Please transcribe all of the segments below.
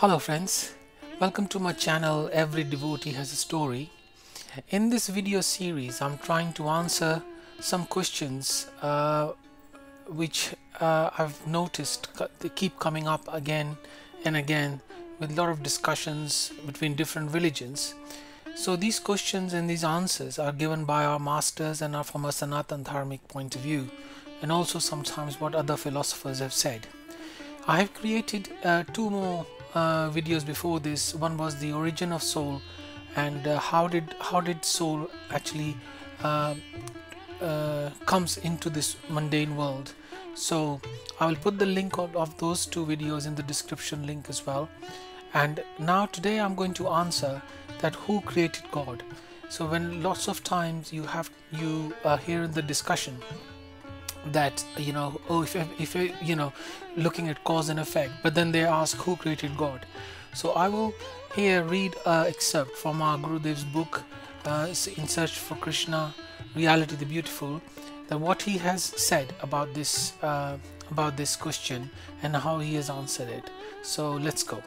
Hello friends, welcome to my channel Every Devotee Has a Story. In this video series I'm trying to answer some questions which I've noticed they keep coming up again and again with a lot of discussions between different religions. So these questions and these answers are given by our masters and are from a Sanatan Dharmic point of view, and also sometimes what other philosophers have said. I have created two more videos before this. One was the origin of soul and how did soul actually comes into this mundane world. So I will put the link of those two videos in the description link as well. And now today I'm going to answer that who created God. So when lots of times you hear in the discussion that if looking at cause and effect, but then they ask who created God. So I will here read an excerpt from our Gurudev's book In Search for Krishna, Reality the Beautiful, that what he has said about this question and how he has answered it. So let's go.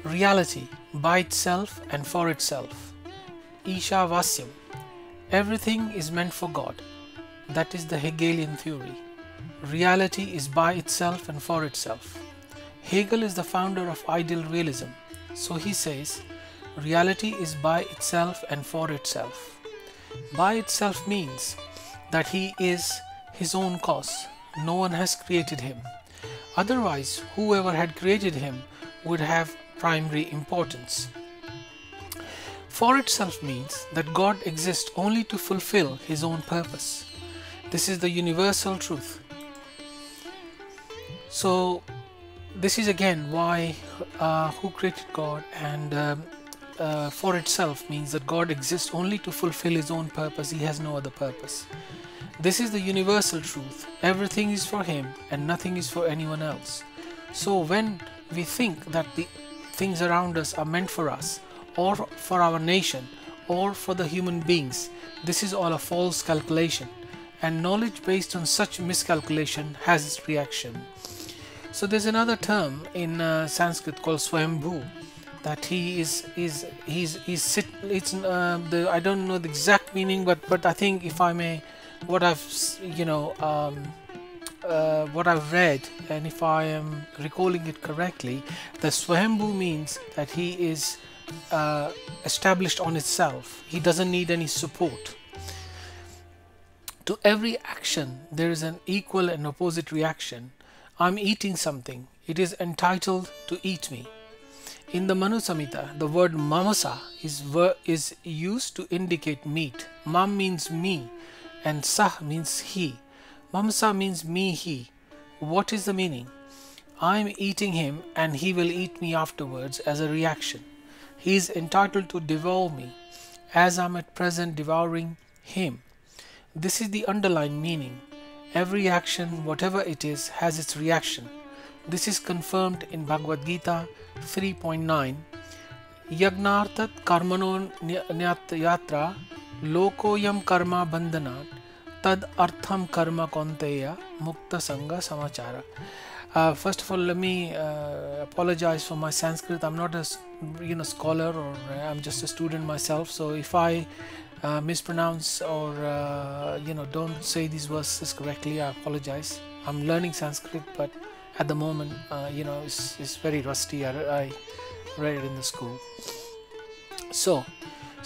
Reality by itself and for itself. Isha Vasyam. Everything is meant for God. That is the Hegelian theory. Reality is by itself and for itself. Hegel is the founder of ideal realism. So he says, reality is by itself and for itself. By itself means that he is his own cause. No one has created him. Otherwise, whoever had created him would have primary importance. For itself means that God exists only to fulfill his own purpose. This is the universal truth. So this is again why who created God, and for itself means that God exists only to fulfill his own purpose. He has no other purpose. This is the universal truth. Everything is for him and nothing is for anyone else. So when we think that the things around us are meant for us, or for our nation, or for the human beings, this is all a false calculation. And knowledge based on such miscalculation has its reaction. So there's another term in Sanskrit called Swayambhu, that I don't know the exact meaning, but I think if I may, what I've read, and if I am recalling it correctly, the Swayambhu means that he is established on itself. He doesn't need any support. To every action there is an equal and opposite reaction. I'm eating something. It is entitled to eat me. In the Manu Samhita, the word mamasa is used to indicate meat. Mam means me and sah means he. Mamasa means me, he. What is the meaning? I'm eating him and he will eat me afterwards as a reaction. He is entitled to devour me as I'm at present devouring him. This is the underlying meaning. Every action, whatever it is, has its reaction. This is confirmed in Bhagavad Gita 3.9. Yagnartat karmano yatra lokoyam karma bandhanat tad artham karma konteya mukta sangha samachara. First of all, let me apologize for my Sanskrit. I'm not a scholar, or I'm just a student myself. So if I mispronounce or don't say these verses correctly, I apologize. I'm learning Sanskrit, but at the moment it's very rusty. I read it in the school. So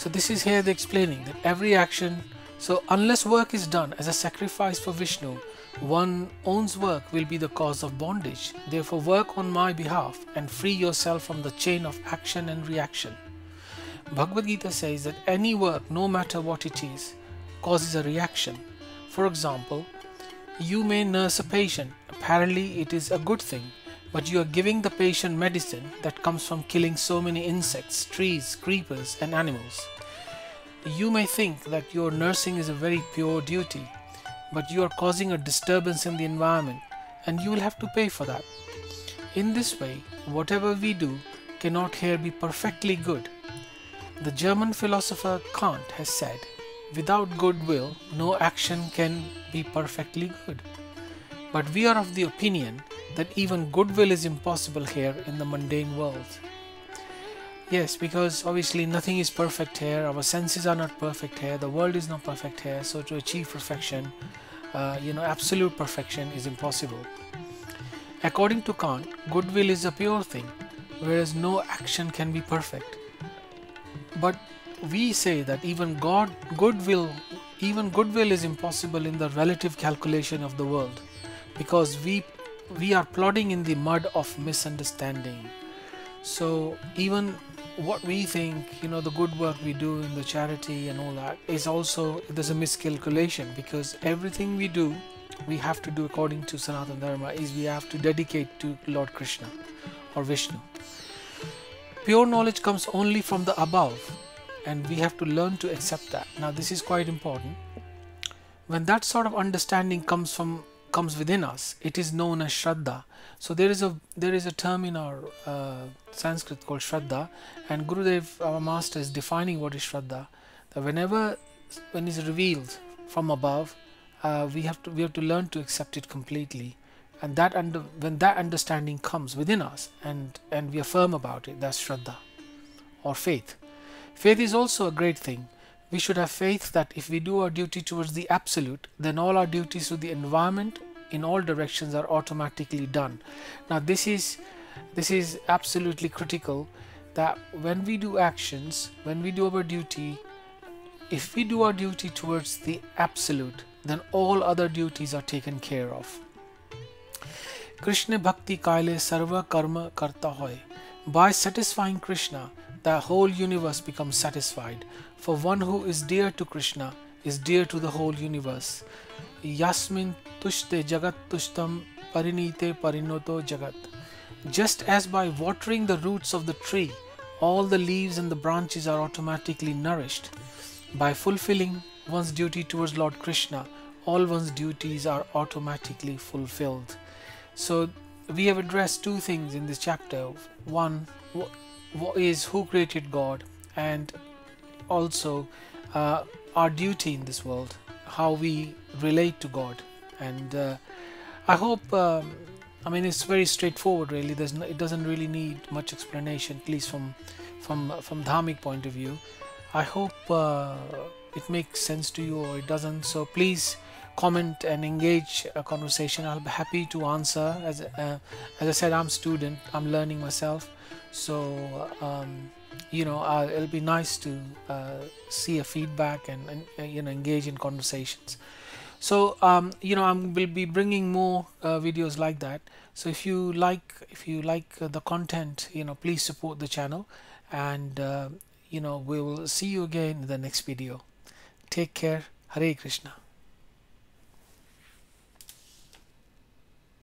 this is here the explaining that every action, so unless work is done as a sacrifice for Vishnu, one own's work will be the cause of bondage. Therefore work on my behalf and free yourself from the chain of action and reaction. Bhagavad Gita says that any work, no matter what it is, causes a reaction. For example, you may nurse a patient. Apparently it is a good thing, but you are giving the patient medicine that comes from killing so many insects, trees, creepers and animals. You may think that your nursing is a very pure duty, but you are causing a disturbance in the environment and you will have to pay for that. In this way, whatever we do cannot here be perfectly good. The German philosopher Kant has said, without goodwill, no action can be perfectly good. But we are of the opinion then even goodwill is impossible here in the mundane world. Yes, because obviously nothing is perfect here, our senses are not perfect here, the world is not perfect here, so to achieve perfection, absolute perfection is impossible. According to Kant, goodwill is a pure thing, whereas no action can be perfect. But we say that even goodwill is impossible in the relative calculation of the world, because we are plodding in the mud of misunderstanding. So even what we think, the good work we do in the charity and all that is also, there's a miscalculation, because everything we do, we have to do according to Sanatan Dharma is we have to dedicate to Lord Krishna or Vishnu. Pure knowledge comes only from the above, and we have to learn to accept that. Now this is quite important. When that sort of understanding comes within us, it is known as Shraddha. So there is a term in our Sanskrit called Shraddha, and Gurudev, our master, is defining what is Shraddha. That when it's revealed from above, we have to learn to accept it completely, and when that understanding comes within us, and we are firm about it, that's Shraddha or faith. Faith is also a great thing. We should have faith that if we do our duty towards the absolute, then all our duties to the environment in all directions are automatically done. Now this is absolutely critical, that when we do actions, when we do our duty, if we do our duty towards the absolute, then all other duties are taken care of. Krishna bhakti kaile sarva karma karta hoy. By satisfying Krishna, the whole universe becomes satisfied. For one who is dear to Krishna is dear to the whole universe. Yasmin tushte jagat tushtam parinite parinoto jagat. Just as by watering the roots of the tree, all the leaves and the branches are automatically nourished, by fulfilling one's duty towards Lord Krishna, all one's duties are automatically fulfilled. So we have addressed two things in this chapter. One, what is who created God, and also our duty in this world, how we relate to God. And I hope, it's very straightforward really. It doesn't really need much explanation, at least from dharmic point of view. I hope it makes sense to you, or it doesn't. So please comment and engage a conversation. I'll be happy to answer. As I said, I'm a student, I'm learning myself, so it'll be nice to see a feedback and engage in conversations. So I will be bringing more videos like that. So if you like the content, please support the channel, and we will see you again in the next video. Take care. Hare Krishna.